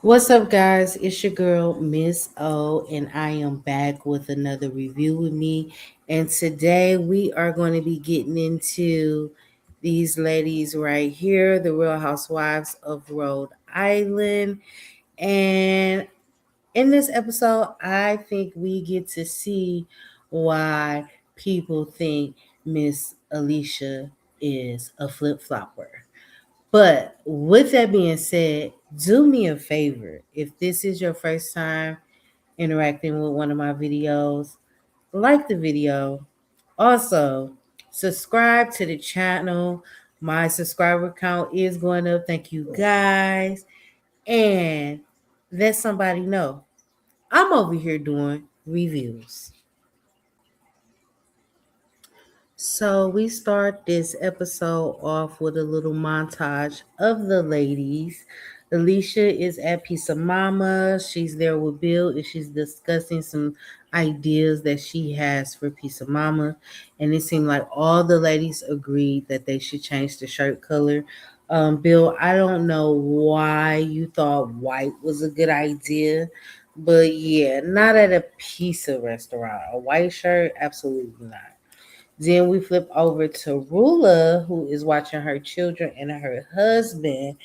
What's up, guys? It's your girl, Miss O, and I am back with another review with me. And today we are going to be getting into these ladies right here, the Real Housewives of Rhode Island. And in this episode, I think we get to see why people think Miss Alicia is a flip flopper. But with that being said, do me a favor. If this is your first time interacting with one of my videos, like the video. Also, subscribe to the channel. My subscriber count is going up. Thank you guys. And let somebody know I'm over here doing reviews. So we start this episode off with a little montage of the ladies. Alicia is at Pizza Mama. She's there with Bill and she's discussing some ideas that she has for Pizza Mama. And it seemed like all the ladies agreed that they should change the shirt color. Bill, I don't know why you thought white was a good idea, but yeah, not at a pizza restaurant. A white shirt, absolutely not. Then we flip over to Rulla, who is watching her children and her husband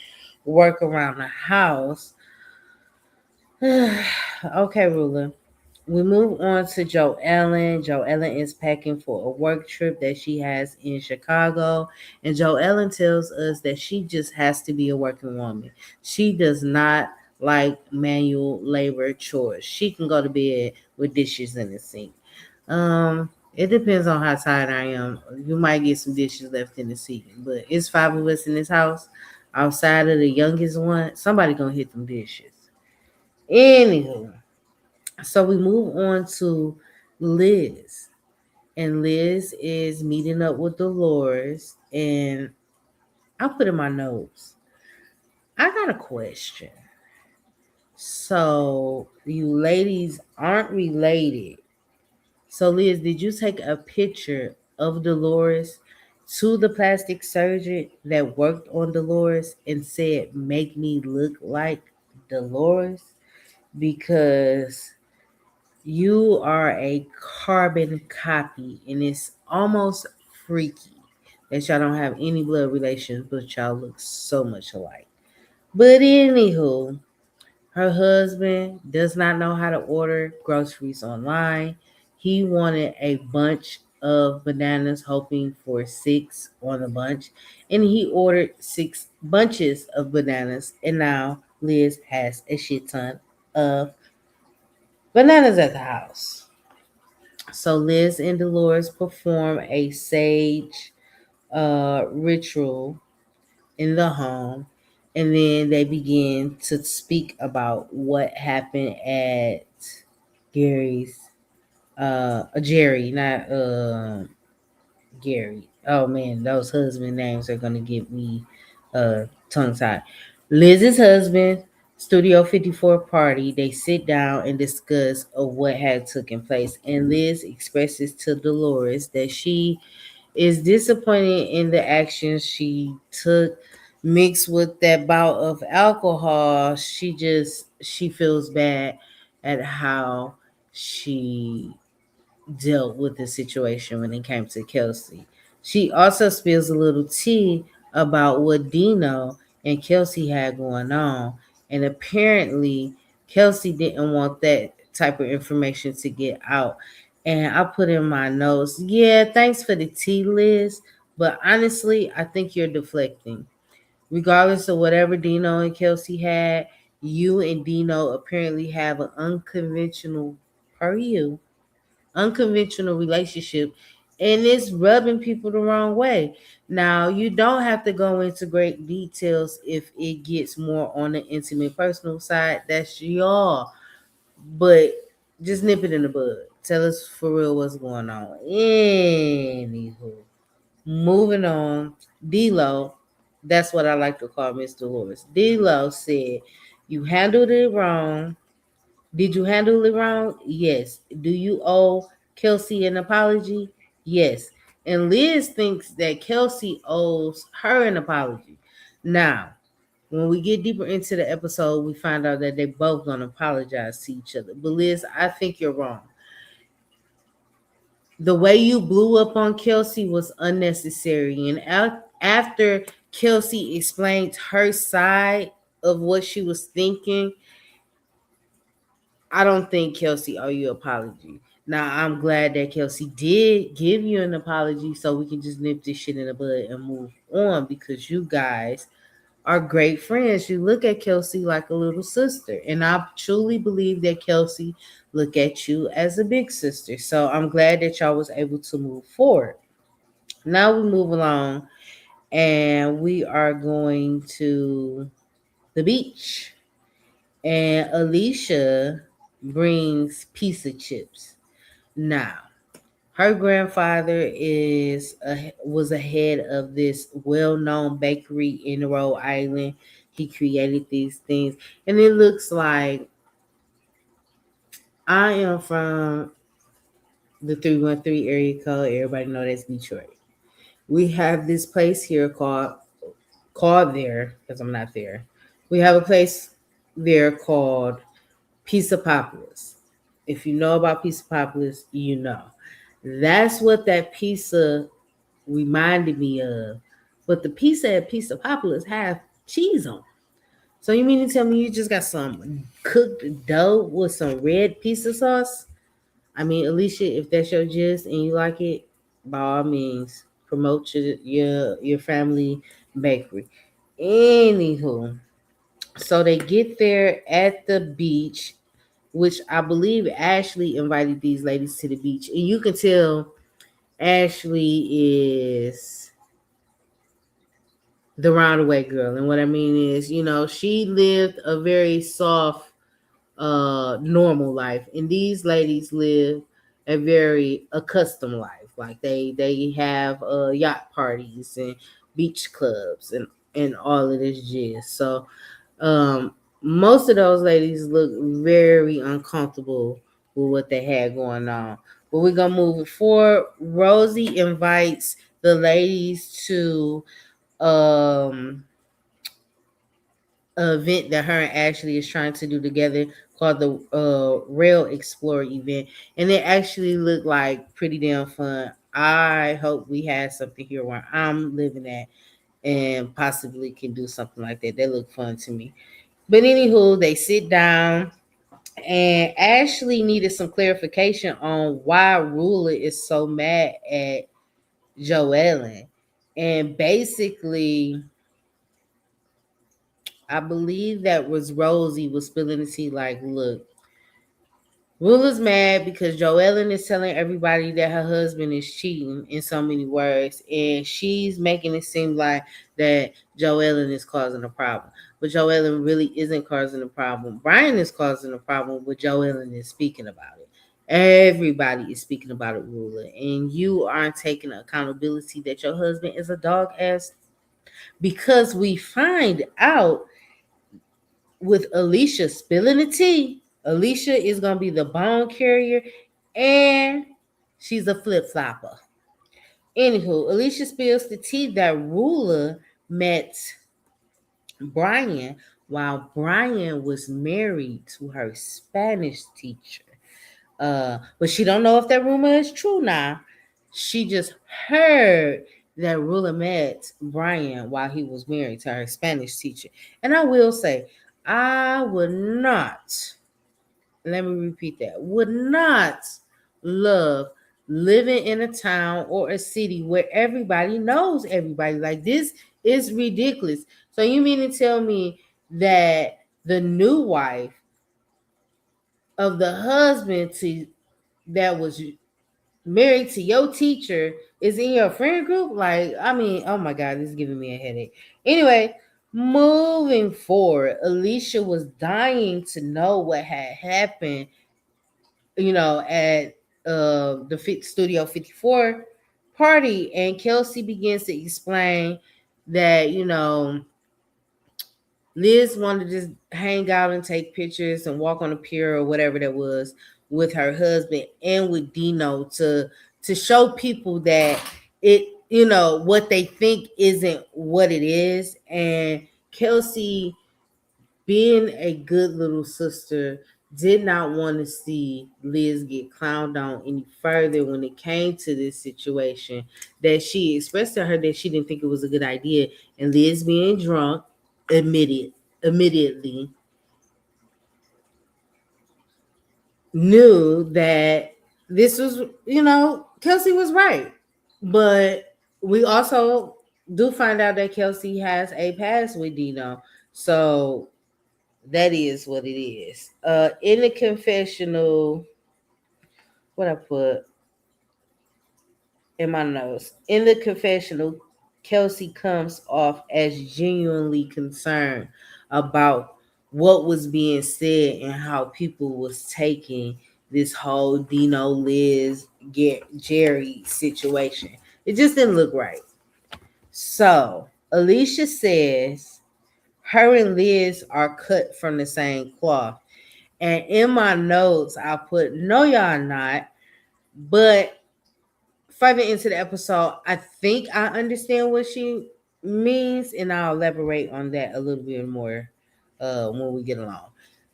work around the house. Okay, Rulla. We move on to Joe Ellen. Joe Ellen is packing for a work trip that she has in Chicago. And Joe Ellen tells us that she just has to be a working woman. She does not like manual labor chores. She can go to bed with dishes in the sink. It depends on how tired I am. You might get some dishes left in the sink, but it's five of us in this house. Outside of the youngest one, somebody gonna hit them dishes. Anywho, so we move on to Liz, and Liz is meeting up with Dolores, and I put in my notes. I got a question. So you ladies aren't related. So, Liz, did you take a picture of Dolores to the plastic surgeon that worked on Dolores and said, make me look like Dolores? Because you are a carbon copy and it's almost freaky that y'all don't have any blood relations, but y'all look so much alike. But anywho, her husband does not know how to order groceries online. He wanted a bunch of bananas, hoping for six on a bunch, and he ordered six bunches of bananas. And now Liz has a shit ton of bananas at the house. So Liz and Dolores perform a sage ritual in the home, and then they begin to speak about what happened at Gary's Jerry, not Gary. Oh man, those husband names are gonna get me tongue tied. Liz's husband, Studio 54 party, they sit down and discuss of what had taken place, and Liz expresses to Dolores that she is disappointed in the actions she took mixed with that bout of alcohol. She feels bad at how she dealt with the situation when it came to Kelsey. She also spills a little tea about what Dino and Kelsey had going on. And apparently, Kelsey didn't want that type of information to get out. And I put in my notes, yeah, thanks for the tea, Liz. But honestly, I think you're deflecting. Regardless of whatever Dino and Kelsey had, you and Dino apparently have an per you, unconventional relationship, and it's rubbing people the wrong way. Now, you don't have to go into great details if it gets more on the intimate personal side. That's y'all. But just nip it in the bud. Tell us for real what's going on. Anywho, moving on. D-Lo, that's what I like to call Miss Dolores. D-Lo said, you handled it wrong. Did you handle it wrong? Yes. Do you owe Kelsey an apology? Yes. And Liz thinks that Kelsey owes her an apology. Now, When we get deeper into the episode, we find out that they both gonna apologize to each other. But Liz, I think you're wrong. The way you blew up on Kelsey was unnecessary. And after Kelsey explained her side of what she was thinking, I don't think Kelsey owe you an apology. Now, I'm glad that Kelsey did give you an apology so we can just nip this shit in the bud and move on, because you guys are great friends. You look at Kelsey like a little sister. And I truly believe that Kelsey look at you as a big sister. So I'm glad that y'all was able to move forward. Now we move along and we are going to the beach. And Alicia brings pizza chips. Now, her grandfather was a head of this well-known bakery in Rhode Island. He created these things, and it looks like I am from the 313 area code. Everybody know that's Detroit. We have this place here called there, because I'm not there. We have a place there called Pizza Populous. If you know about Pizza Populous, you know. That's what that pizza reminded me of. But the pizza at Pizza Populous have cheese on. So you mean to tell me you just got some cooked dough with some red pizza sauce? I mean, Alicia, if that's your gist and you like it, by all means, promote your family bakery. Anywho, so they get there at the beach, which I believe Ashley invited these ladies to the beach. And you can tell Ashley is the roundaway girl. And what I mean is, she lived a very soft, normal life. And these ladies live a very accustomed life. Like they have yacht parties and beach clubs and all of this jazz. So most of those ladies look very uncomfortable with what they had going on. But we're gonna move it forward. Rosie invites the ladies to event that her and Ashley is trying to do together called the Rail Explorer event. And it actually looked like pretty damn fun. I hope we have something here where I'm living at and possibly can do something like that. They look fun to me. But anywho, they sit down and Ashley needed some clarification on why Rulla is so mad at Joellen. And basically, I believe that was Rosie was spilling the tea like, look, Rulla's mad because Joellen is telling everybody that her husband is cheating in so many words, and she's making it seem like that Joellen is causing a problem. But Joellen really isn't causing a problem. Brian is causing a problem, but Joellen is speaking about it. Everybody is speaking about it, Rulla, and you aren't taking accountability that your husband is a dog ass, because we find out with Alicia spilling the tea. Alicia is going to be the bone carrier, and she's a flip-flopper. Anywho, Alicia spills the tea that Rulla met Brian while Brian was married to her Spanish teacher. But she don't know if that rumor is true now. She just heard that Rulla met Brian while he was married to her Spanish teacher. And I will say, I would not, let me repeat that, would not love living in a town or a city where everybody knows everybody. Like, this is ridiculous. So you mean to tell me that the new wife of the husband that was married to your teacher is in your friend group? Like, I mean, oh my God, this is giving me a headache. Anyway, moving forward, Alicia was dying to know what had happened, at the Studio 54 party. And Kelsey begins to explain that, Liz wanted to just hang out and take pictures and walk on the pier or whatever that was with her husband and with Dino to show people that it, what they think isn't what it is. And Kelsey, being a good little sister, did not want to see Liz get clowned on any further when it came to this situation. That she expressed to her that she didn't think it was a good idea, and Liz, being drunk, immediately knew that this was, Kelsey was right. But we also do find out that Kelsey has a past with Dino. So that is what it is. In the confessional, what I put in my notes, in the confessional, Kelsey comes off as genuinely concerned about what was being said and how people was taking this whole Dino, Liz, Jerry situation. It just didn't look right. So Alicia says her and Liz are cut from the same cloth. And in my notes, I put, no, y'all not. But further into the episode, I think I understand what she means, and I'll elaborate on that a little bit more when we get along.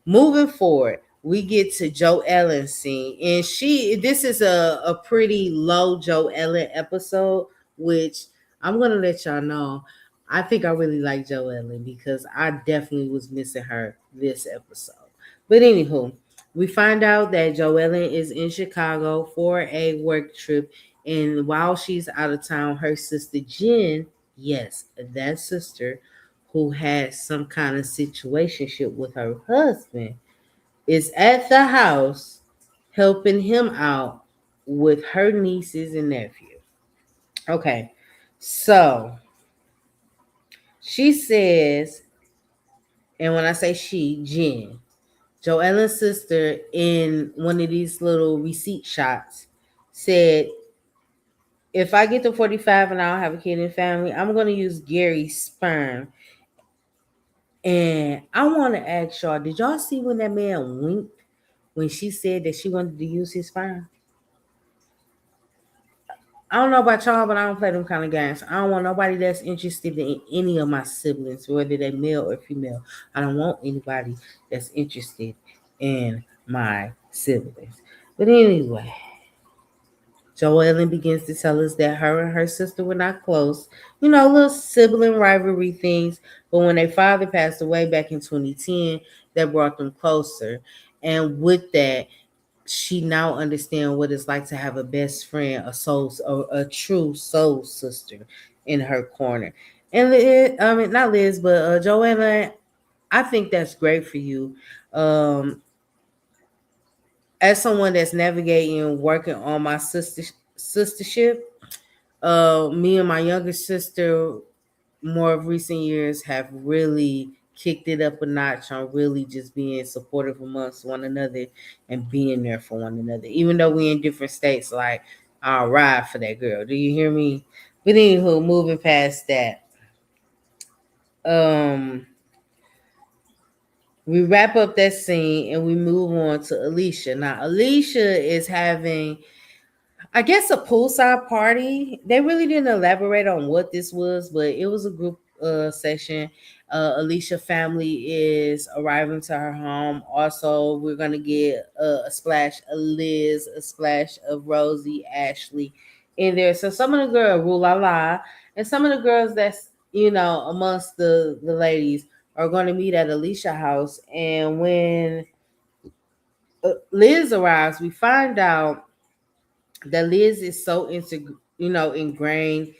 Moving forward, we get to Joe Ellen's scene, and this is a pretty low Joe Ellen episode, which I'm gonna let y'all know. I think I really like Joe Ellen because I definitely was missing her this episode. But anywho, we find out that Joellen is in Chicago for a work trip, and while she's out of town, her sister Jen, yes, that sister who had some kind of situationship with her husband, is at the house helping him out with her nieces and nephew. Okay, so she says, and when I say she, Jen, Joellen's sister, in one of these little receipt shots, said, if I get to 45 and I don't have a kid in the family, I'm going to use Gary's sperm. And I want to ask y'all, did y'all see when that man winked when she said that she wanted to use his sperm? I don't know about y'all, but I don't play them kind of games. I don't want nobody that's interested in any of my siblings, whether they're male or female. I don't want anybody that's interested in my siblings. But anyway, Joellen begins to tell us that her and her sister were not close. Little sibling rivalry things. But when their father passed away back in 2010, that brought them closer. And with that, she now understands what it's like to have a best friend, a true soul sister in her corner. And not Liz, but Joanna, I think that's great for you. As someone that's navigating, working on my sistership, me and my younger sister, more of recent years, have really kicked it up a notch on really just being supportive amongst one another and being there for one another. Even though we in different states, like, I'll ride for that girl. Do you hear me? But anywho, moving past that. We wrap up that scene and we move on to Alicia. Now, Alicia is having, I guess, a poolside party. They really didn't elaborate on what this was, but it was a group session. Alicia family is arriving to her home. Also, we're gonna get a splash of Liz, a splash of Rosie, Ashley in there. So some of the girls, Rulla, and some of the girls that's amongst the ladies are going to meet at Alicia house. And when Liz arrives, we find out that Liz is so ingrained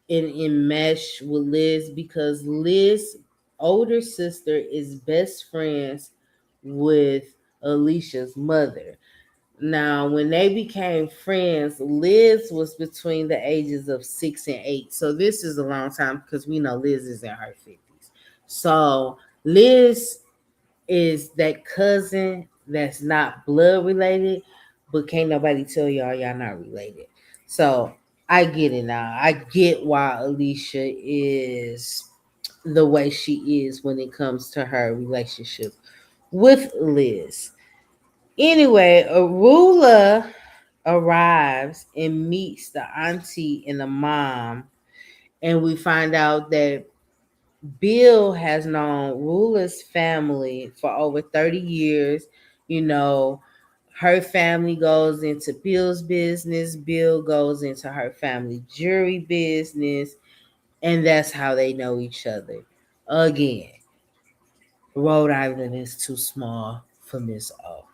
in mesh with Liz because Liz's older sister is best friends with Alicia's mother. Now, when they became friends, Liz was between the ages of 6 and 8. So this is a long time because we know Liz is in her 50s. So Liz is that cousin that's not blood related, but can't nobody tell y'all not related. So I get it now. I get why Alicia is the way she is when it comes to her relationship with Liz. Anyway, Rulla arrives and meets the auntie and the mom, and we find out that Bill has known Rulla's family for over 30 years. You know, her family goes into Bill's business, Bill goes into her family jewelry business, and that's how they know each other. Again, Rhode Island is too small for Mz.O.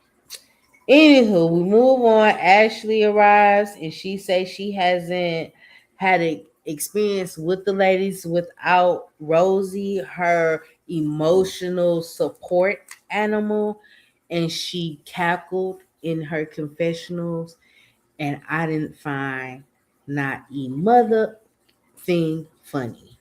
Anywho, we move on. Ashley arrives and she says she hasn't had an experience with the ladies without Rosie, her emotional support animal, and she cackled in her confessionals, and I didn't find not a mother thing funny.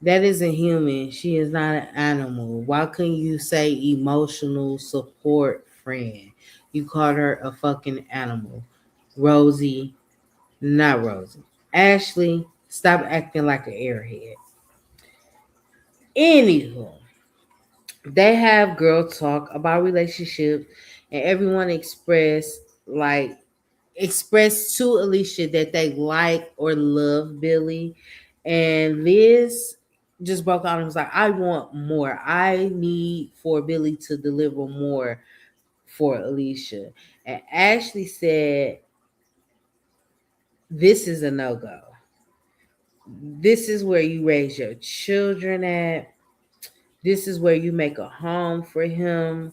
That isn't human. She is not an animal. Why couldn't you say emotional support friend? You called her a fucking animal. Rosie, not Rosie. Ashley, stop acting like an airhead. Anywho, they have girl talk about relationships, and everyone expressed to Alicia that they like or love Billy. And Liz just broke out and was like, I want more. I need for Billy to deliver more for Alicia. And Ashley said, this is a no go. This is where you raise your children at. This is where you make a home for him.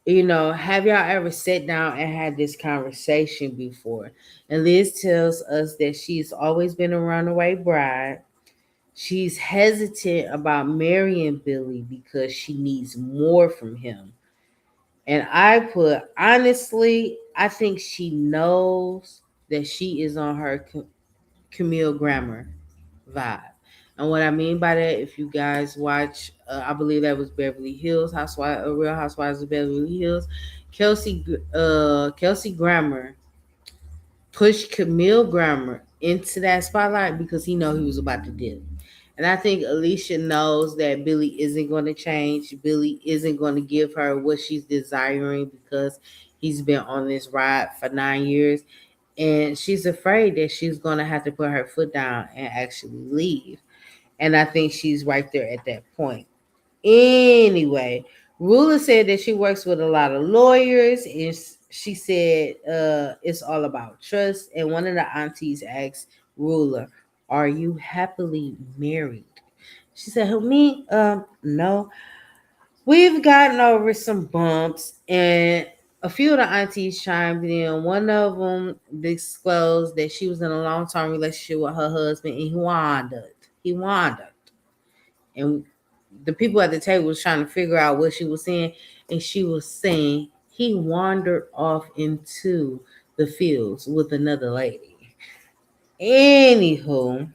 You know, have y'all ever sat down and had this conversation before? And Liz tells us that she's always been a runaway bride. She's hesitant about marrying Billy because she needs more from him. And I put, honestly, I think she knows that she is on her Camille Grammer vibe. And what I mean by that, if you guys watch, I believe that was Beverly Hills Housewives, Real Housewives of Beverly Hills. Kelsey Grammer pushed Camille Grammer into that spotlight because he know he was about to dip. And I think Alicia knows that Billy isn't going to change. Billy isn't going to give her what she's desiring because he's been on this ride for 9 years. And she's afraid that she's going to have to put her foot down and actually leave. And I think she's right there at that point. Anyway, Rulla said that she works with a lot of lawyers, and she said it's all about trust. And one of the aunties asked Rulla, "Are you happily married?" She said, "Who, me? No. We've gotten over some bumps, and a few of the aunties chimed in. One of them disclosed that she was in a long-term relationship with her husband, and he wandered. He wandered, and the people at the table was trying to figure out what she was saying, and she was saying he wandered off into the fields with another lady." Anywho,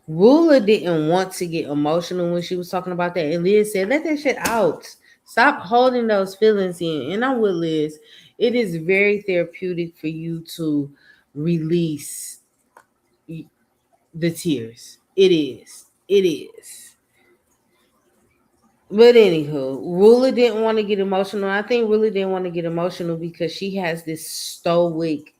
Rulla didn't want to get emotional when she was talking about that, and Liz said, "Let that shit out. Stop holding those feelings in." And I'm with Liz. It is very therapeutic for you to release the tears. It is. It is. But anywho, Rulla didn't want to get emotional. I think Rulla didn't want to get emotional because she has this stoic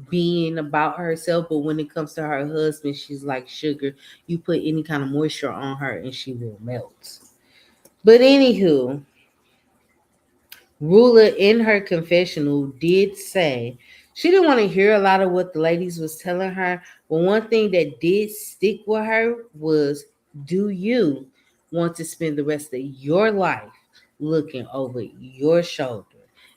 being about herself, but when it comes to her husband, she's like sugar. You put any kind of moisture on her and she will melt. But anywho, Rulla in her confessional did say she didn't want to hear a lot of what the ladies was telling her, but one thing that did stick with her was, do you want to spend the rest of your life looking over your shoulder?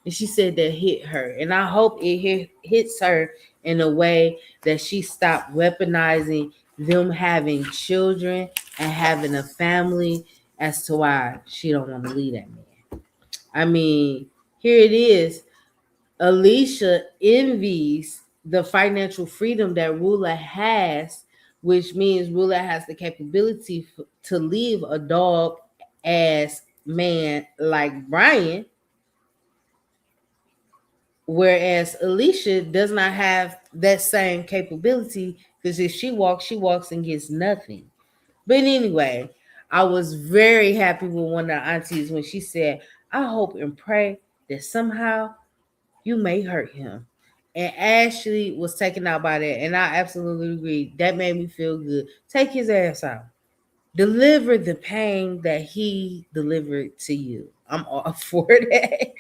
And she said that hit her, and I hope it hits her in a way that she stopped weaponizing them having children and having a family as to why she don't want to leave that man. I mean, here it is. Alicia envies the financial freedom that Rulla has, which means Rulla has the capability to leave a dog ass man like Brian, whereas Alicia does not have that same capability because if she walks and gets nothing. But anyway, I was very happy with one of the aunties when she said, "I hope and pray that somehow you may hurt him." And Ashley was taken out by that, and I absolutely agree. That made me feel good. Take his ass out. Deliver the pain that he delivered to you. I'm all for that.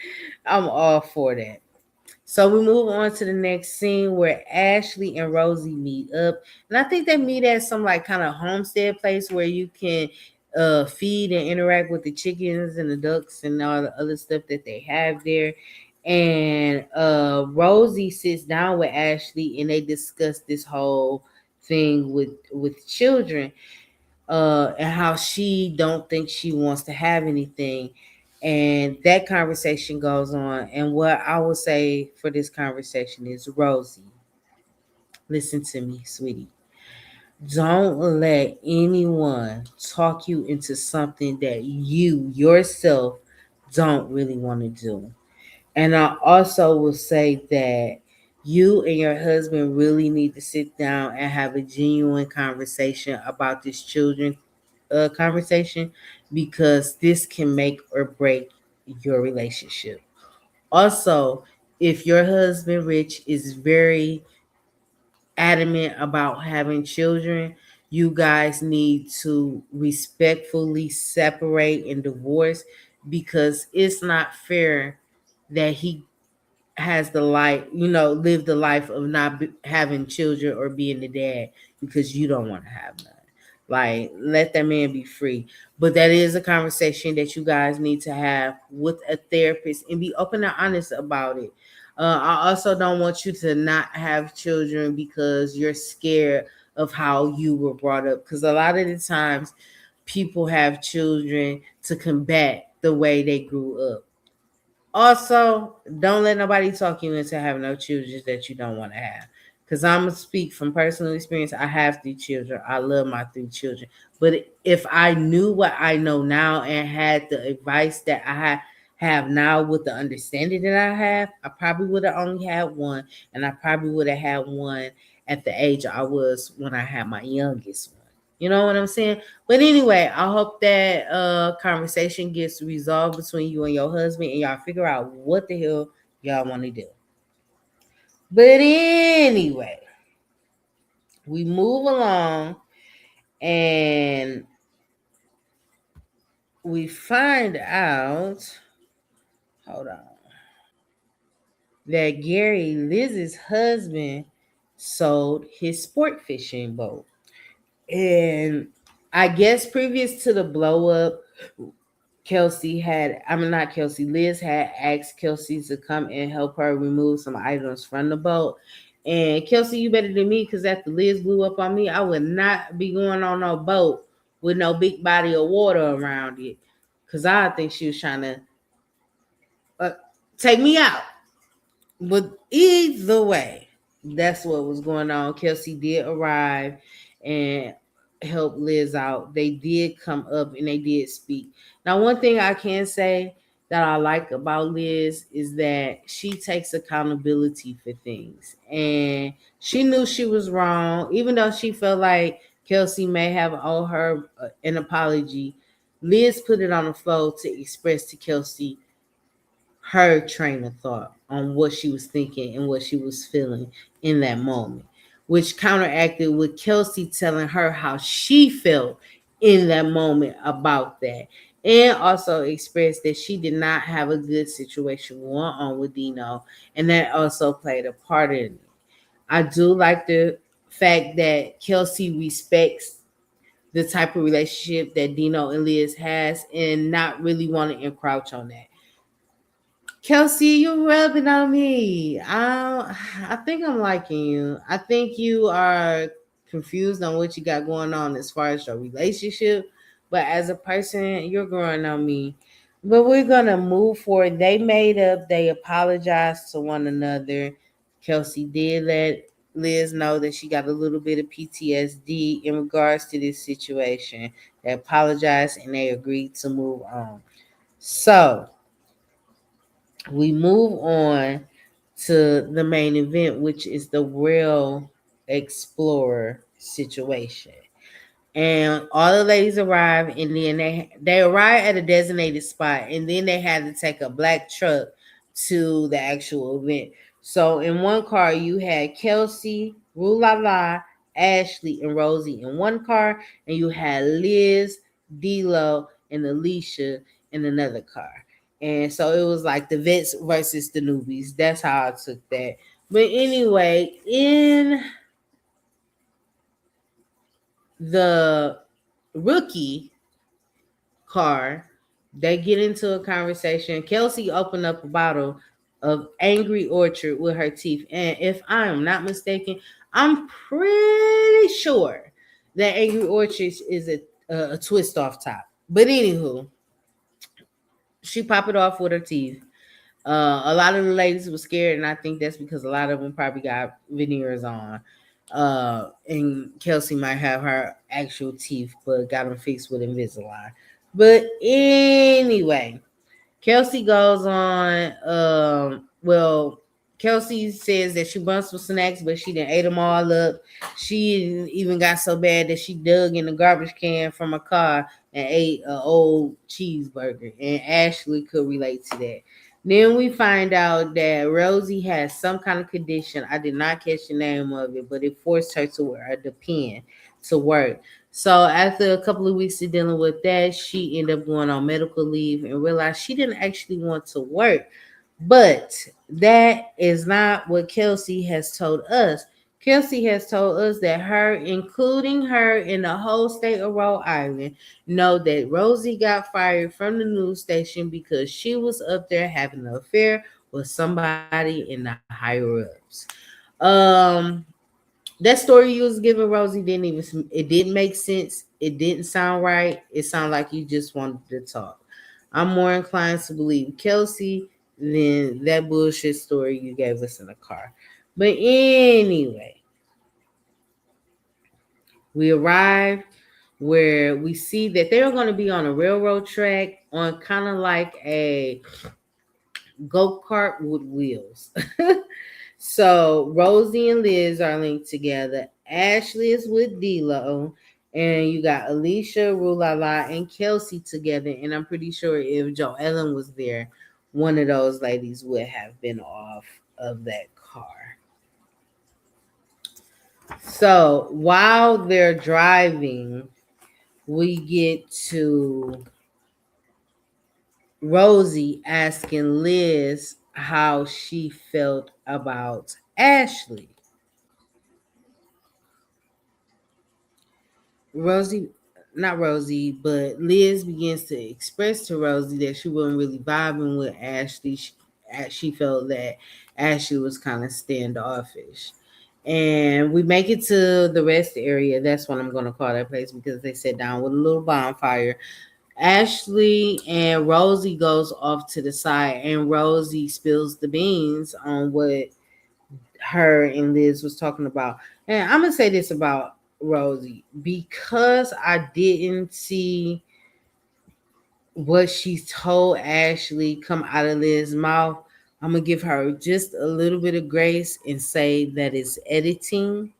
I'm all for that. So we move on to the next scene where Ashley and Rosie meet up. And I think they meet at some like kind of homestead place where you can feed and interact with the chickens and the ducks and all the other stuff that they have there. And Rosie sits down with Ashley and they discuss this whole thing with children, and how she don't think she wants to have anything. And that conversation goes on. And what I would say for this conversation is, Rosie, listen to me, sweetie. Don't let anyone talk you into something that you yourself don't really want to do. And I also will say that you and your husband really need to sit down and have a genuine conversation about this children conversation, because this can make or break your relationship. Also, if your husband Rich is very adamant about having children, you guys need to respectfully separate and divorce, because it's not fair that he has the life, live the life of not having children or being the dad because you don't want to have none. Like, let that man be free. But that is a conversation that you guys need to have with a therapist and be open and honest about it. I also don't want you to not have children because you're scared of how you were brought up. Because a lot of the times, people have children to combat the way they grew up. Also, don't let nobody talk you into having no children that you don't want to have. Because I'm going to speak from personal experience. I have 3 children. I love my 3 children. But if I knew what I know now and had the advice that have now with the understanding that I have, I probably would have only had one. And I probably would have had one at the age I was when I had my youngest one. You know what I'm saying? But anyway, I hope that conversation gets resolved between you and your husband and y'all figure out what the hell y'all want to do. But anyway, we move along and we find out, hold on, that Gary, Liz's husband, sold his sport fishing boat. And I guess previous to the blow up, Liz had asked Kelsey to come and help her remove some items from the boat. And Kelsey, you better than me, because after Liz blew up on me, I would not be going on no boat with no big body of water around it. Because I think she was trying to uh, take me out. But either way, that's what was going on. Kelsey did arrive and help Liz out. They did come up and they did speak. Now, one thing I can say that I like about Liz is that she takes accountability for things. And she knew she was wrong, even though she felt like Kelsey may have owed her an apology. Liz put it on the floor to express to Kelsey her train of thought on what she was thinking and what she was feeling in that moment, which counteracted with Kelsey telling her how she felt in that moment about that. And also expressed that she did not have a good situation going on with Dino, and that also played a part in it. I do like the fact that Kelsey respects the type of relationship that Dino and Liz has and not really want to encroach on that. Kelsey, you rubbing on me. I think I'm liking you. I think you are confused on what you got going on as far as your relationship. But as a person, you're growing on me. But we're gonna move forward. They made up, they apologized to one another. Kelsey did let Liz know that she got a little bit of PTSD in regards to this situation. They apologized and they agreed to move on. So we move on to the main event, which is the Real Explorer situation. And all the ladies arrive, and then they arrive at a designated spot, and then they had to take a black truck to the actual event. So in one car, you had Kelsey, Rulla, Ashley, and Rosie in one car, and you had Liz, D'Lo, and Alicia in another car. And so it was like the vets versus the newbies. That's how I took that. But anyway, in the rookie car, they get into a conversation. Kelsey opened up a bottle of Angry Orchard with her teeth. And if I am not mistaken, I'm pretty sure that Angry Orchard is a twist off top. But anywho, she popped it off with her teeth. A lot of the ladies were scared, and I think that's because a lot of them probably got veneers on. And Kelsey might have her actual teeth, but got them fixed with Invisalign. But anyway, Kelsey goes on. Kelsey says that she wants some snacks, but she didn't ate them all up. She even got so bad that she dug in the garbage can from a car and ate an old cheeseburger. And Ashley could relate to that. Then we find out that Rosie has some kind of condition. I did not catch the name of it, but it forced her to wear the pen to work. So after a couple of weeks of dealing with that, she ended up going on medical leave and realized she didn't actually want to work. But that is not what Kelsey has told us. Kelsey has told us that her, including her in the whole state of Rhode Island, know that Rosie got fired from the news station because she was up there having an affair with somebody in the higher ups. Um, that story you was giving Rosie didn't make sense. It didn't sound right. It sounded like you just wanted to talk. I'm more inclined to believe Kelsey than that bullshit story you gave us in the car. But anyway, we arrived where we see that they're going to be on a railroad track on kind of like a go-kart with wheels. So Rosie and Liz are linked together. Ashley is with D'Lo, and you got Alicia, Rulla, and Kelsey together. And I'm pretty sure if Joe Ellen was there, one of those ladies would have been off of that car. So while they're driving, we get to Rosie asking Liz how she felt about Ashley. Rosie, not Rosie, but Liz begins to express to Rosie that she wasn't really vibing with Ashley. She felt that Ashley was kind of standoffish. And we make it to the rest area. That's what I'm going to call that place because they sat down with a little bonfire. Ashley and Rosie goes off to the side, and Rosie spills the beans on what her and Liz was talking about. And I'm gonna say this about Rosie because I didn't see what she told Ashley come out of Liz's mouth. I'm gonna give her just a little bit of grace and say that it's editing.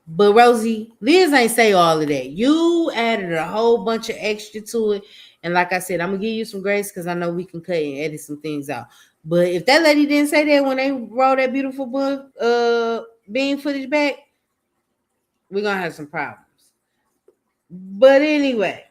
But Rosie, Liz ain't say all of that. You added a whole bunch of extra to it. And like I said, I'm gonna give you some grace because I know we can cut and edit some things out. But if that lady didn't say that when they rolled that beautiful book bean footage back, we're gonna have some problems. But anyway.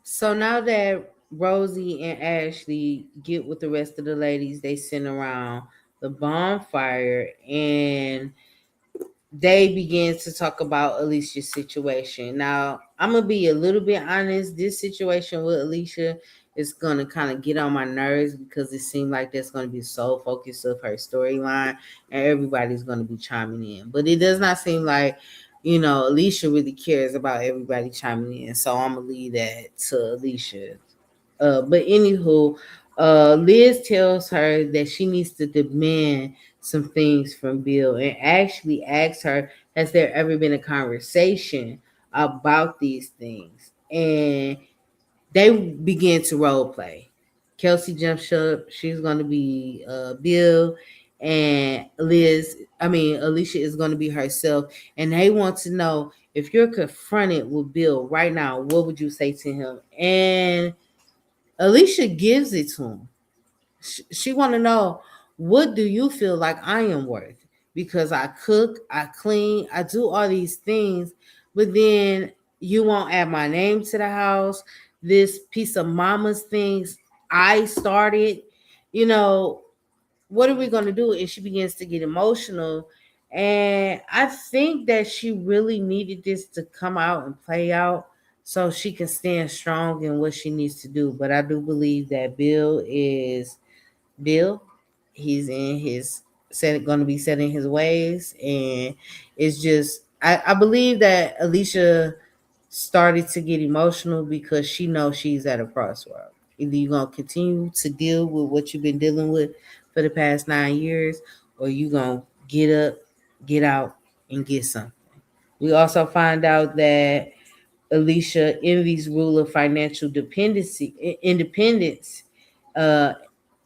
So now that Rosie and Ashley get with the rest of the ladies, they sit around the bonfire and they begin to talk about Alicia's situation. Now, I'm going to be a little bit honest. This situation with Alicia is going to kind of get on my nerves because it seems like that's going to be the sole focus of her storyline and everybody's going to be chiming in. But it does not seem like, Alicia really cares about everybody chiming in. So I'm going to leave that to Alicia. But anywho, Liz tells her that she needs to demand some things from Bill and actually asks her, has there ever been a conversation about these things? And they begin to role play. Kelsey jumps up. She's going to be Bill. and Alicia is going to be herself, and they want to know if you're confronted with Bill right now, what would you say to him? And Alicia gives it to him. She want to know, what do you feel like I am worth? Because I cook, I clean, I do all these things, but then you won't add my name to the house. This piece of mama's things I started, you know, what are we going to do? And she begins to get emotional. And I think that she really needed this to come out and play out so she can stand strong in what she needs to do. But I do believe that Bill. He's in his going to be set in his ways, and it's just I believe that Alicia started to get emotional because she knows she's at a crossroad. Either you're gonna continue to deal with what you've been dealing with for the past 9 years, or you gonna get up, get out, and get something. We also find out that Alicia envies Rulla financial independence, uh,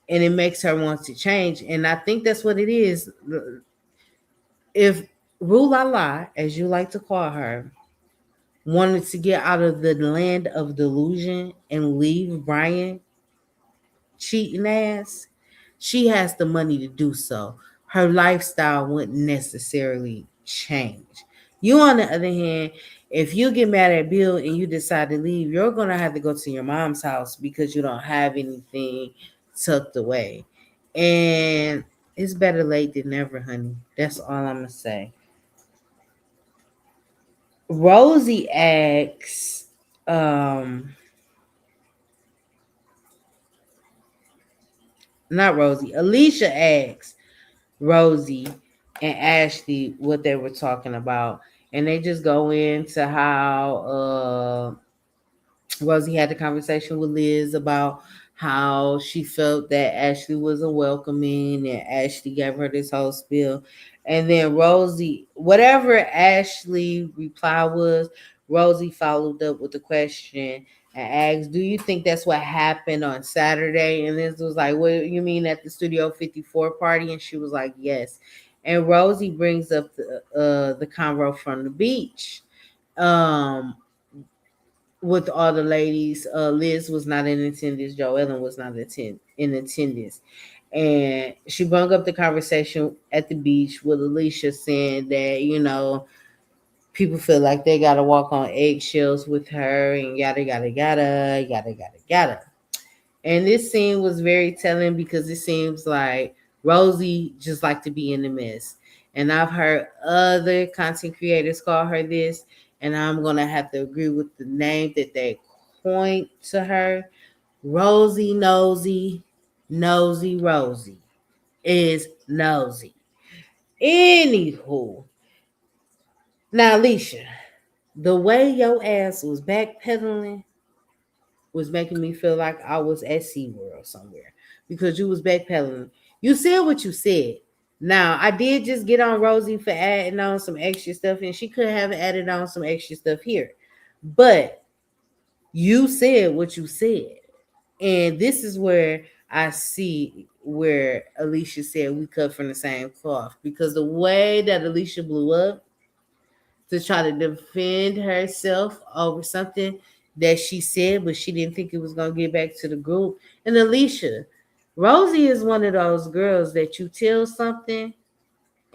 and it makes her want to change. And I think that's what it is. If Rulla, as you like to call her, wanted to get out of the land of delusion and leave Brian cheating ass, she has the money to do so. Her lifestyle wouldn't necessarily change. You, on the other hand, if you get mad at Bill and you decide to leave, you're going to have to go to your mom's house because you don't have anything tucked away. And it's better late than never, honey. That's all I'm going to say. Rosie asks, not Rosie, Alicia asks Rosie and Ashley what they were talking about. And they just go into how Rosie had the conversation with Liz about how she felt that Ashley wasn't welcoming, and Ashley gave her this whole spiel. And then Rosie, whatever Ashley reply was, Rosie followed up with the question and asked, "Do you think that's what happened on Saturday?" And Liz was like, "What you mean at the Studio 54 party?" And she was like, "Yes." And Rosie brings up the convo from the beach. Um, with all the ladies. Liz was not in attendance. Joellen was not in attendance. And she brought up the conversation at the beach with Alicia saying that, people feel like they got to walk on eggshells with her and yada, yada, yada, yada, yada, yada. And this scene was very telling because it seems like Rosie just like to be in the mess. And I've heard other content creators call her this, and I'm going to have to agree with the name that they point to her. Rosie Nosy, Nosy Rosie is nosy. Anywho, now Alicia, the way your ass was backpedaling was making me feel like I was at SeaWorld somewhere because you was backpedaling. You said what you said. Now, I did just get on Rosie for adding on some extra stuff, and she could have added on some extra stuff here. But you said what you said. And this is where I see where Alicia said we cut from the same cloth, because the way that Alicia blew up to try to defend herself over something that she said, but she didn't think it was going to get back to the group. And Alicia, Rosie is one of those girls that you tell something,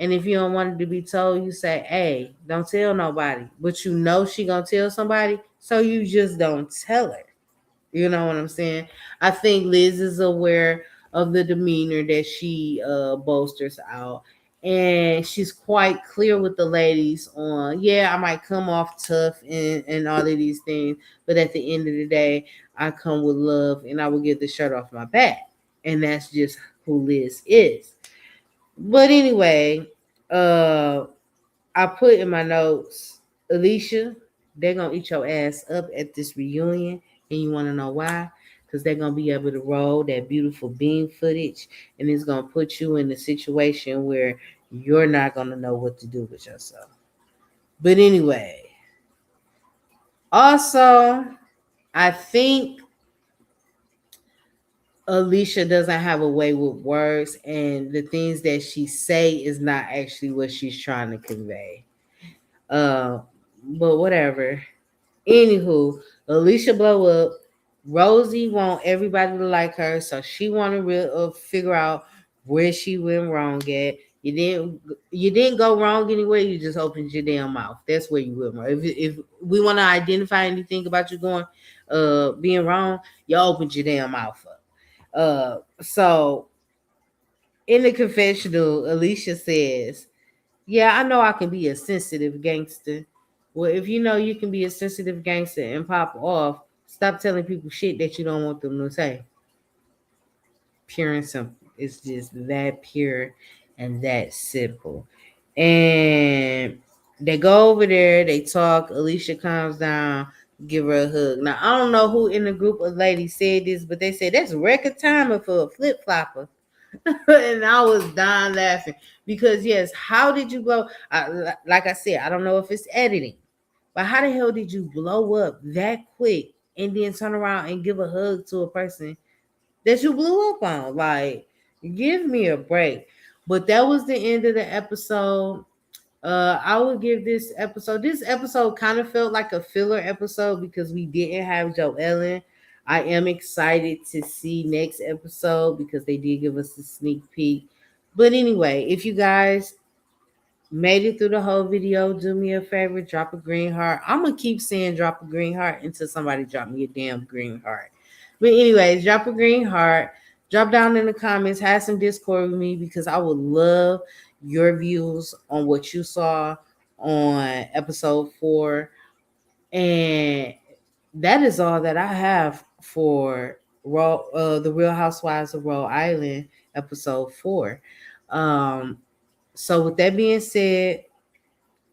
and if you don't want it to be told, you say, "Hey, don't tell nobody." But you know she going to tell somebody, so you just don't tell her. You know what I'm saying? I think Liz is aware of the demeanor that she bolsters out. And she's quite clear with the ladies on, yeah, I might come off tough and all of these things, but at the end of the day, I come with love and I will get the shirt off my back. And that's just who Liz is. But anyway, I put in my notes, Alicia, they're going to eat your ass up at this reunion. And you want to know why? Because they're going to be able to roll that beautiful beam footage. And it's going to put you in a situation where you're not going to know what to do with yourself. But anyway, also, I think Alicia doesn't have a way with words, and the things that she say is not actually what she's trying to convey. Uh, but whatever. Anywho, Alicia blow up. Rosie want everybody to like her, so she want to figure out where she went wrong at. You didn't go wrong anywhere. You just opened your damn mouth. That's where you went wrong. If we want to identify anything about you being wrong, you opened your damn mouth up. So in the confessional, Alicia says, yeah, I know I can be a sensitive gangster. Well, if you know you can be a sensitive gangster and pop off, stop telling people shit that you don't want them to say. Pure and simple. It's just that pure and that simple. And they go over there, they talk. Alicia calms down, give her a hug. Now, I don't know who in the group of ladies said this, but they said that's record timing for a flip flopper. And I was dying laughing because yes, how did you blow? Like I said, I don't know if it's editing, but how the hell did you blow up that quick and then turn around and give a hug to a person that you blew up on? Like, give me a break. But that was the end of the episode. I would give this episode. This episode kind of felt like a filler episode because we didn't have Joe Ellen. I am excited to see next episode because they did give us a sneak peek. But anyway, if you guys made it through the whole video, do me a favor, drop a green heart. I'm gonna keep saying drop a green heart until somebody drop me a damn green heart. But anyways, drop a green heart. Drop down in the comments, have some Discord with me because I would love your views on what you saw on episode 4. And that is all that I have for the Real Housewives of Rhode Island episode 4. So with that being said,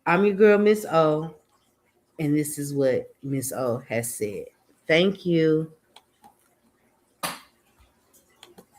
I'm your girl, Miss O, and this is what Miss O has said. Thank you.